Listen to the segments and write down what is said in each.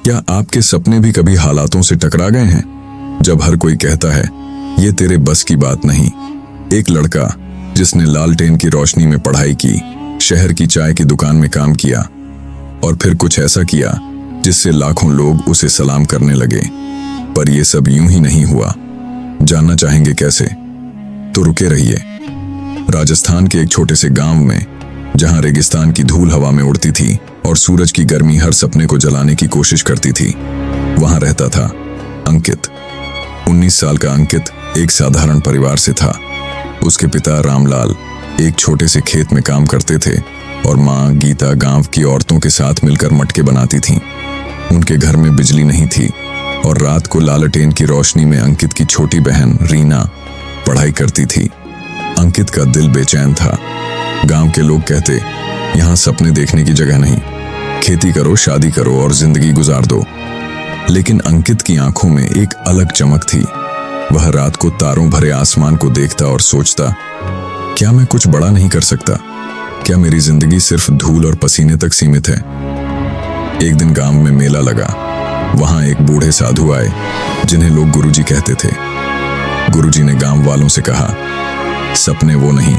क्या आपके सपने भी कभी हालातों से टकरा गए हैं जब हर कोई कहता है ये तेरे बस की बात नहीं। एक लड़का जिसने लालटेन की रोशनी में पढ़ाई की, शहर की चाय की दुकान में काम किया और फिर कुछ ऐसा किया जिससे लाखों लोग उसे सलाम करने लगे। पर यह सब यूं ही नहीं हुआ। जानना चाहेंगे कैसे? तो रुके रहिए। राजस्थान के एक छोटे से गांव में, जहां रेगिस्तान की धूल हवा में उड़ती थी और सूरज की गर्मी हर सपने को जलाने की कोशिश करती थी, वहां रहता था अंकित। 19 साल का अंकित एक साधारण परिवार से था। उसके पिता रामलाल एक छोटे से खेत में काम करते थे और माँ गीता गांव की औरतों के साथ मिलकर मटके बनाती थीं। उनके घर में बिजली नहीं थी और रात को लालटेन की रोशनी में अंकित की छोटी बहन रीना पढ़ाई करती थी। अंकित का दिल बेचैन था। गांव के लोग कहते, यहाँ सपने देखने की जगह नहीं, खेती करो, शादी करो और जिंदगी गुजार दो। लेकिन अंकित की आंखों में एक अलग चमक थी। वह रात को तारों भरे आसमान को देखता और सोचता, क्या मैं कुछ बड़ा नहीं कर सकता? क्या मेरी जिंदगी सिर्फ धूल और पसीने तक सीमित है? एक दिन गांव में मेला लगा। वहां एक बूढ़े साधु आए जिन्हें लोग गुरुजी कहते थे। गुरुजी ने गांव वालों से कहा, सपने वो नहीं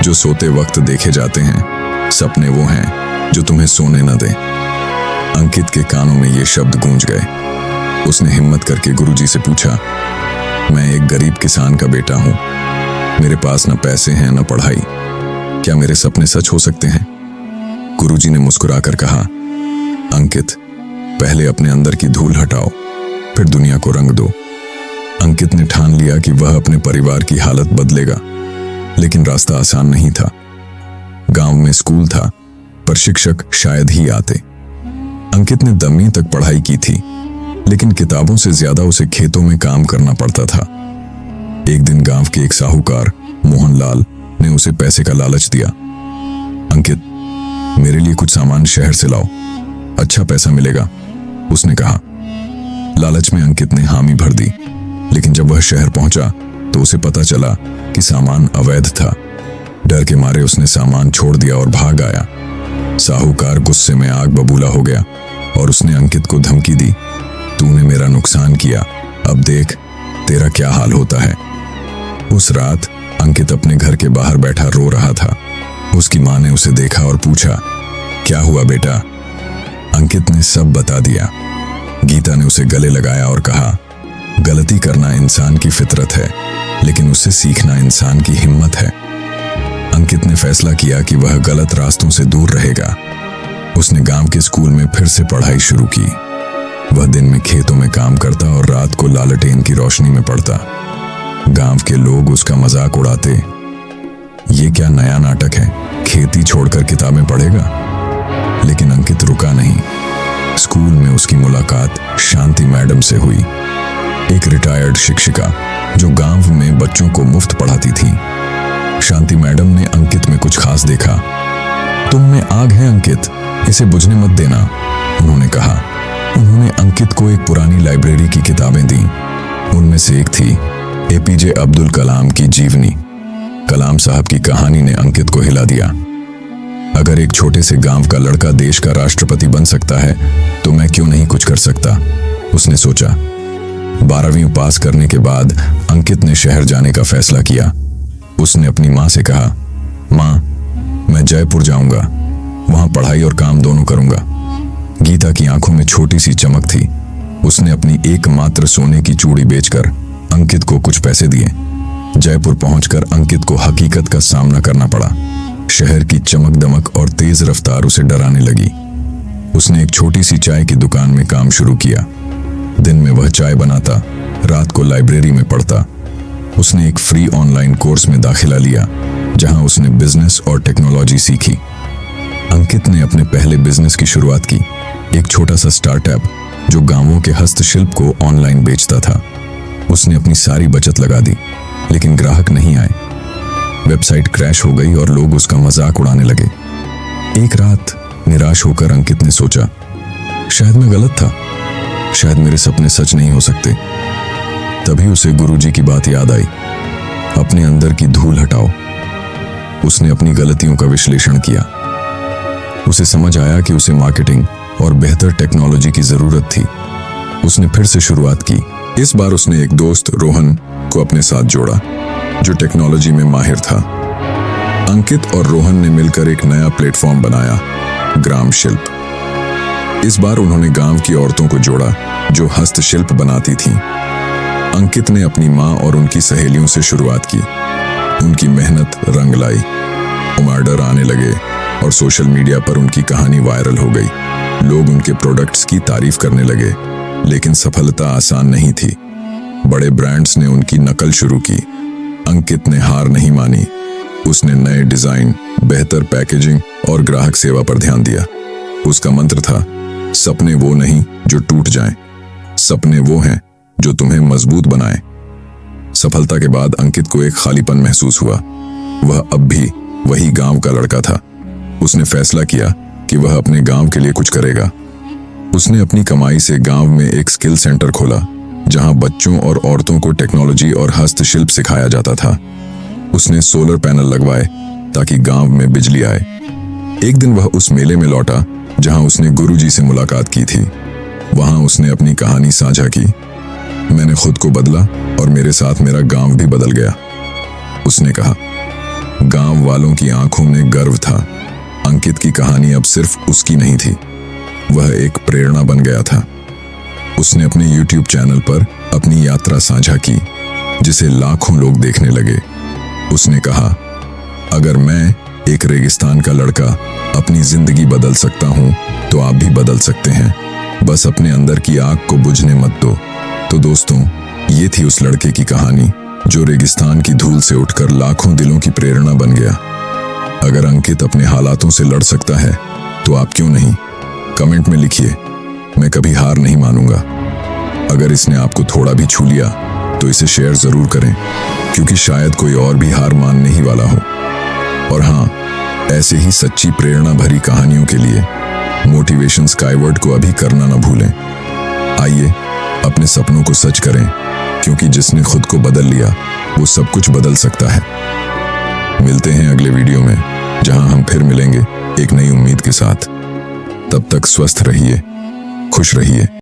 जो सोते वक्त देखे जाते हैं, सपने वो हैं जो तुम्हें सोने न दें। अंकित के कानों में ये शब्द गूंज गए। उसने हिम्मत करके गुरुजी से पूछा, मैं एक गरीब किसान का बेटा हूं, मेरे पास न पैसे हैं न पढ़ाई, क्या मेरे सपने सच हो सकते हैं? गुरुजी ने मुस्कुराकर कहा, अंकित, पहले अपने अंदर की धूल हटाओ, फिर दुनिया को रंग दो। अंकित ने ठान लिया कि वह अपने परिवार की हालत बदलेगा, लेकिन रास्ता आसान नहीं था। गांव में स्कूल था, पर शिक्षक शायद ही आते। अंकित ने 10वीं तक पढ़ाई की थी, लेकिन किताबों से ज्यादा उसे खेतों में काम करना पड़ता था। एक दिन गांव के एक साहूकार मोहनलाल ने उसे पैसे का लालच दिया। अंकित, मेरे लिए कुछ सामान शहर से लाओ, अच्छा पैसा मिलेगा, उसने कहा। लालच में अंकित ने हामी भर दी, लेकिन जब वह शहर पहुंचा तो उसे पता चला कि सामान अवैध था। डर के मारे उसने सामान छोड़ दिया और भाग आया। साहूकार गुस्से में आग बबूला हो गया और उसने अंकित को धमकी दी, तूने मेरा नुकसान किया, अब देख तेरा क्या हाल होता है। उस रात अंकित अपने घर के बाहर बैठा रो रहा था। उसकी मां ने उसे देखा और पूछा, क्या हुआ बेटा? अंकित ने सब बता दिया। गीता ने उसे गले लगाया और कहा, गलती करना इंसान की फितरत है, लेकिन उससे सीखना इंसान की हिम्मत है। अंकित ने फैसला किया कि वह गलत रास्तों से दूर रहेगा। उसने गांव के स्कूल में फिर से पढ़ाई शुरू की। वह दिन में खेतों में काम करता और रात को लालटेन की रोशनी में पढ़ता। गांव के लोग उसका मजाक उड़ाते, ये क्या नया नाटक है, खेती छोड़कर किताबें पढ़ेगा? लेकिन अंकित रुका नहीं। स्कूल में उसकी मुलाकात शांति मैडम से हुई, एक रिटायर्ड शिक्षिका जो गांव में बच्चों को मुफ्त पढ़ाती थी। शांति मैडम ने अंकित में कुछ खास देखा। तुम में आग है अंकित, इसे बुझने मत देना, उन्होंने कहा। उन्होंने अंकित को एक पुरानी लाइब्रेरी की किताबें दी। उनमें से एक थी एपीजे अब्दुल कलाम की जीवनी। कलाम साहब की कहानी ने अंकित को हिला दिया। अगर एक छोटे से गांव का लड़का देश का राष्ट्रपति बन सकता है तो मैं क्यों नहीं कुछ कर सकता, उसने सोचा। 12वीं पास करने के बाद अंकित ने शहर जाने का फैसला किया। उसने अपनी माँ से कहा, माँ, मैं जयपुर जाऊंगा, वहां पढ़ाई और काम दोनों करूंगा। गीता की आंखों में छोटी सी चमक थी। उसने अपनी एकमात्र सोने की चूड़ी बेचकर अंकित को कुछ पैसे दिए। जयपुर पहुंचकर अंकित को हकीकत का सामना करना पड़ा। शहर की चमक दमक और तेज रफ्तार उसे डराने लगी। उसने एक छोटी सी चाय की दुकान में काम शुरू किया। दिन में वह चाय बनाता, रात को लाइब्रेरी में पढ़ता। उसने एक फ्री ऑनलाइन कोर्स में दाखिला लिया, जहां उसने बिजनेस और टेक्नोलॉजी सीखी। अंकित ने अपने पहले बिजनेस की शुरुआत की, एक छोटा सा स्टार्टअप जो गांवों के हस्तशिल्प को ऑनलाइन बेचता था। उसने अपनी सारी बचत लगा दी, लेकिन ग्राहक नहीं आए। वेबसाइट क्रैश हो गई और लोग उसका मजाक उड़ाने लगे। एक रात निराश होकर अंकित ने सोचा, शायद मैं गलत था, शायद मेरे सपने सच नहीं हो सकते। तभी उसे गुरुजी की बात याद आई, अपने अंदर की धूल हटाओ। उसने अपनी गलतियों का विश्लेषण किया। उसे समझ आया कि उसे मार्केटिंग, और बेहतर टेक्नोलॉजी की जरूरत थी। उसने फिर से शुरुआत की। इस बार उसने एक दोस्त रोहन को अपने साथ जोड़ा, जो टेक्नोलॉजी में माहिर था। अंकित और रोहन ने मिलकर एक नया प्लेटफॉर्म बनाया, ग्राम शिल्प। इस बार उन्होंने गांव की औरतों को जोड़ा जो हस्तशिल्प बनाती थीं। अंकित ने अपनी मां और उनकी सहेलियों से शुरुआत की। उनकी मेहनत रंग लाई, ऑर्डर आने लगे और सोशल मीडिया पर उनकी कहानी वायरल हो गई। लोग उनके प्रोडक्ट्स की तारीफ करने लगे, लेकिन सफलता आसान नहीं थी। बड़े ब्रांड्स ने उनकी नकल शुरू की। अंकित ने हार नहीं मानी। उसने नए डिजाइन, बेहतर पैकेजिंग और ग्राहक सेवा पर ध्यान दिया। उसका मंत्र था, सपने वो नहीं जो टूट जाएं, सपने वो हैं जो तुम्हें मजबूत बनाएं। सफलता के बाद अंकित को एक खालीपन महसूस हुआ। वह अब भी वही गांव का लड़का था। उसने फैसला किया कि वह अपने गांव के लिए कुछ करेगा। उसने अपनी कमाई से गांव में एक स्किल सेंटर खोला, जहां बच्चों और औरतों को टेक्नोलॉजी और हस्तशिल्प सिखाया जाता था। उसने सोलर पैनल लगवाए ताकि गांव में बिजली आए। एक दिन वह उस मेले में लौटा जहां उसने गुरुजी से मुलाकात की थी। वहां उसने अपनी कहानी साझा की। मैंने खुद को बदला और मेरे साथ मेरा गांव भी बदल गया, उसने कहा। गांव वालों की आंखों में गर्व था। अंकित की कहानी अब सिर्फ उसकी नहीं थी, वह एक प्रेरणा बन गया था। उसने अपने YouTube चैनल पर अपनी यात्रा साझा की, जिसे लाखों लोग देखने लगे। उसने कहा, अगर मैं एक रेगिस्तान का लड़का अपनी जिंदगी बदल सकता हूं, तो आप भी बदल सकते हैं। बस अपने अंदर की आग को बुझने मत दो। तो दोस्तों, ये थी उस लड़के की कहानी जो रेगिस्तान की धूल से उठकर लाखों दिलों की प्रेरणा बन गया। अगर अंकित अपने हालातों से लड़ सकता है, तो आप क्यों नहीं? कमेंट में लिखिए, मैं कभी हार नहीं मानूंगा। अगर इसने आपको थोड़ा भी छू लिया, तो इसे शेयर जरूर करें, क्योंकि शायद कोई और भी हार मानने ही वाला हो। और हाँ, ऐसे ही सच्ची प्रेरणा भरी कहानियों के लिए मोटिवेशन स्काईवर्ड को अभी करना न भूलें। आइए अपने सपनों को सच करें, क्योंकि जिसने खुद को बदल लिया, वो सब कुछ बदल सकता है। मिलते हैं अगले वीडियो में, जहां हम फिर मिलेंगे एक नई उम्मीद के साथ। तब तक स्वस्थ रहिए, खुश रहिए।